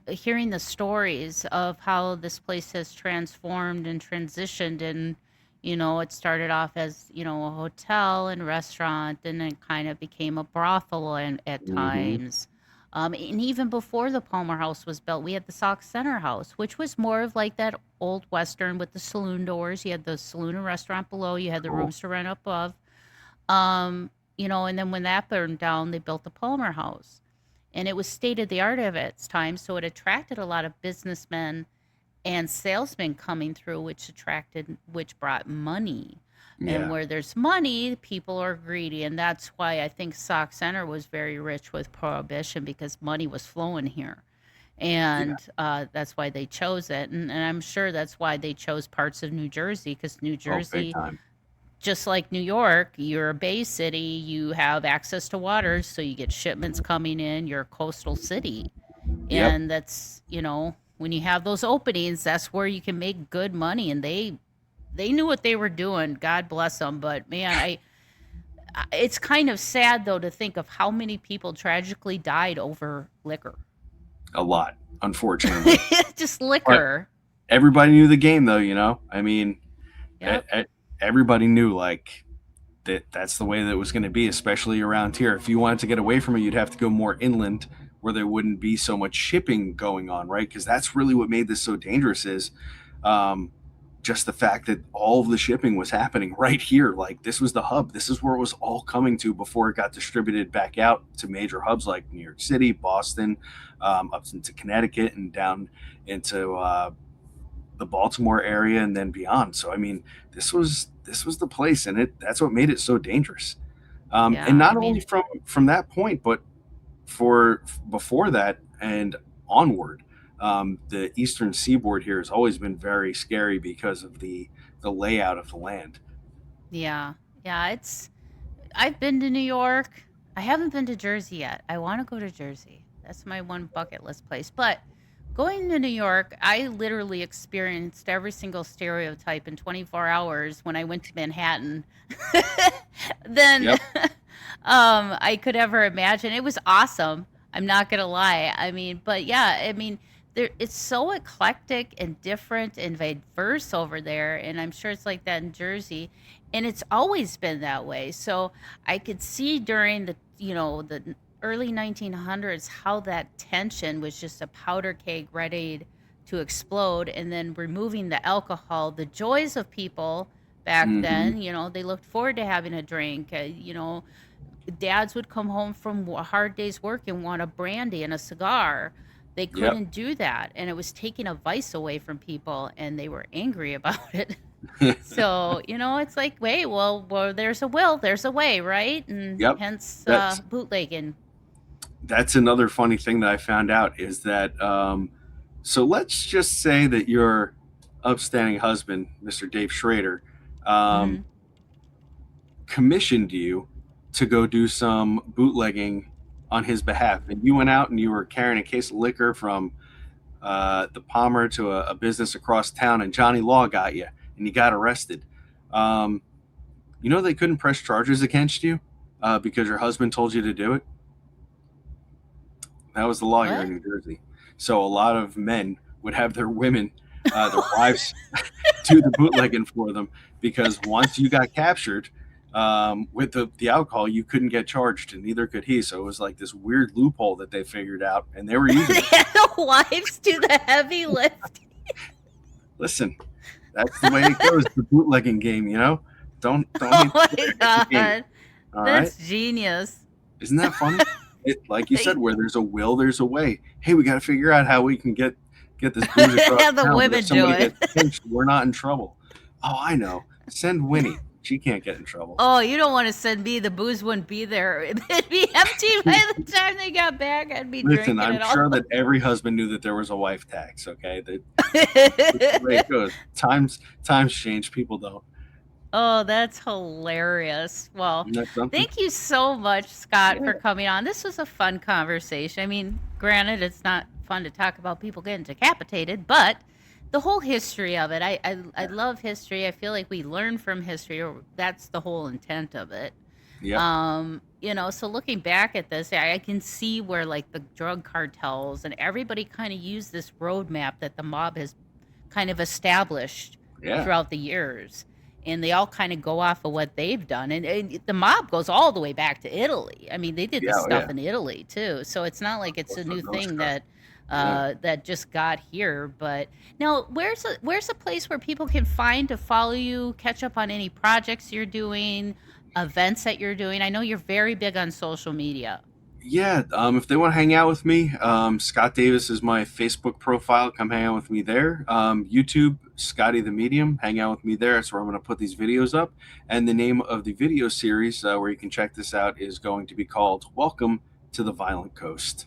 hearing the stories of how this place has transformed and transitioned, and it started off as a hotel and restaurant, and then kind of became a brothel and at Hmm. times. And even before the Palmer House was built, we had the Sauk Center House, which was more of like that old Western with the saloon doors. You had the saloon and restaurant below. You had the Cool. rooms to rent above. And then when that burned down, they built the Palmer House. And it was state of the art of its time, so it attracted a lot of businessmen and salesmen coming through, which brought money. And Yeah. where there's money, people are greedy, and that's why I think Sauk Center was very rich with Prohibition, because money was flowing here, Yeah. and that's why they chose it. And I'm sure that's why they chose parts of New Jersey, because New Oh, big Jersey, time. just like New York, you're a bay city, you have access to water, so you get shipments coming in, you're a coastal city. Yep. And when you have those openings, that's where you can make good money. And they knew what they were doing. God bless them. But man, it's kind of sad though to think of how many people tragically died over liquor. A lot, unfortunately. Just But liquor. everybody knew the game, though. I mean, e- Yep. e- everybody knew like that's the way that it was going to be, especially around here. If you wanted to get away from it, you'd have to go more inland where there wouldn't be so much shipping going on, right? Because that's really what made this so dangerous is um, just the fact that all of the shipping was happening right here. Like this was the hub. This is where it was all coming to before it got distributed back out to major hubs like New York City, Boston, up into Connecticut, and down into the Baltimore area and then beyond. So I mean, this was the place, and that's what made it so dangerous. And Yeah. I not only mean, from that point, but for before that and onward. The eastern seaboard here has always been very scary because of the layout of the land. yeah. Yeah. I've been to New York. I haven't been to Jersey yet. I want to go to Jersey. That's my one bucket list place. But going to New York, I literally experienced every single stereotype in 24 hours when I went to Manhattan than Yep. I could ever imagine. It was awesome. I'm not gonna lie. I mean, but yeah, I mean, it's so eclectic and different and diverse over there, and I'm sure it's like that in Jersey, and it's always been that way. So I could see during the early 1900s how that tension was just a powder keg ready to explode, and then removing the alcohol, the joys of people back Hmm. then, they looked forward to having a drink. Dads would come home from a hard day's work and want a brandy and a cigar. They Yep. couldn't do that, and it was taking a vice away from people, and they were angry about it. So, it's like, wait, well, there's a will, there's a way, right? And Yep. hence That's bootlegging. that's another funny thing that I found out is that so let's just say that your upstanding husband, Mr. Dave Schrader, um, Hmm. commissioned you to go do some bootlegging on his behalf, and you went out and you were carrying a case of liquor from the Palmer to a business across town, and Johnny Law got you, and you got arrested. Um, they couldn't press charges against you because your husband told you to do it. That was the law here in What? New Jersey. So a lot of men would have their women, their wives, do the bootlegging for them because once you got captured with the alcohol, you couldn't get charged, and neither could he. So it was like this weird loophole that they figured out, and they were using They it. had the wives do the heavy lift. Listen, that's the way it goes. The bootlegging game, Don't Oh hate my the game. God. All right, That's genius. isn't that funny? Like you said, They where there's a will, there's a way. Hey, we got to figure out how we can get this booze across have the town. But women if do somebody it. gets pinched, we're not in trouble. Oh, I know. Send Winnie. She can't get in trouble. Oh, you don't want to send me. The booze wouldn't be there. It'd be empty by the time they got back. I'd be Listen, drinking I'm it all. sure that every husband knew that there was a wife tax. Okay, that's the way it goes. Times change. People don't. Oh, that's hilarious. Well, Isn't that something? thank you so much, Scott, Yeah. for coming on. This was a fun conversation. I mean, granted, it's not fun to talk about people getting decapitated, but the whole history of it, I love history. I feel like we learn from history, or that's the whole intent of it. Yep. So looking back at this, I can see where like the drug cartels and everybody kind of used this roadmap that the mob has kind of established Yeah. throughout the years. And they all kind of go off of what they've done. And the mob goes all the way back to Italy. I mean, they did Yeah. this Oh, stuff yeah. in Italy too. So it's not like it's a new thing that Yeah. that just got here. But now, where's a place where people can find to follow you, catch up on any projects you're doing, events that you're doing? I know you're very big on social media. Yeah, if they want to hang out with me, Scott Davis is my Facebook profile. Come hang out with me there. YouTube, Scotty the Medium, hang out with me there. That's where I'm going to put these videos up. And the name of the video series where you can check this out is going to be called Welcome to the Violent Coast.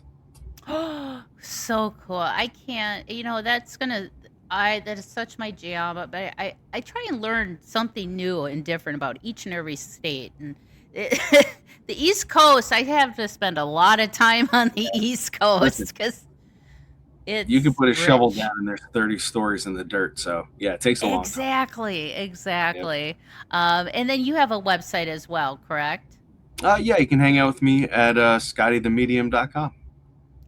So cool. I can't, that is such my jam. But I try and learn something new and different about each and every state. And the East Coast, I have to spend a lot of time on the East Coast because it's You can put a shovel rich. down and there's 30 stories in the dirt. So, yeah, it takes a long time. Exactly. And then you have a website as well, correct? Yeah, you can hang out with me at scottythemedium.com.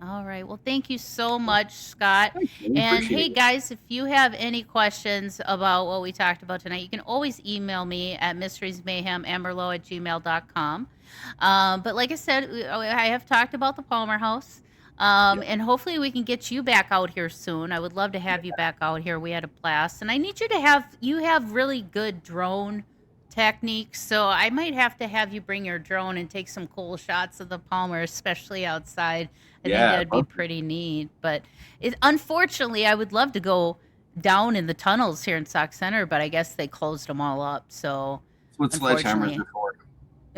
All right. Well, thank you so much, Scott. Thank you. And Appreciate hey, it. guys, if you have any questions about what we talked about tonight, you can always email me at mysteriesmayhemmerlow@gmail.com. But like I said, I have talked about the Palmer House. And hopefully we can get you back out here soon. I would love to have you back out here. We had a blast. And I need you have really good drone techniques. So I might have to have you bring your drone and take some cool shots of the Palmer, especially outside. I think Yeah, that'd be pretty neat. But unfortunately, I would love to go down in the tunnels here in Sauk Center, but I guess they closed them all up. So that's what sledgehammers unfortunately, are for.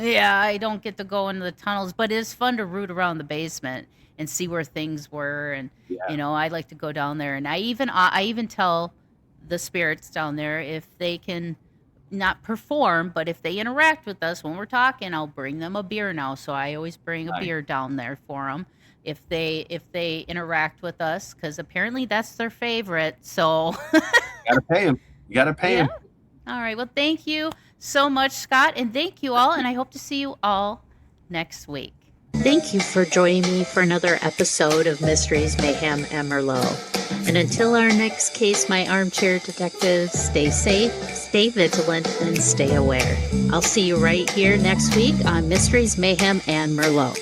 yeah, I don't get to go into the tunnels, but it's fun to root around the basement and see where things were. And Yeah. I like to go down there, and I even tell the spirits down there if they can not perform, but if they interact with us when we're talking, I'll bring them a beer now. So I always bring a Nice. beer down there for them if they interact with us, because apparently that's their favorite. So Gotta pay him. You gotta pay him. All right. Well, thank you so much, Scott, and thank you all, and I hope to see you all next week. Thank you for joining me for another episode of Mysteries, Mayhem, and Merlot. And until our next case, my armchair detectives, stay safe, stay vigilant, and stay aware. I'll see you right here next week on Mysteries, Mayhem, and Merlot.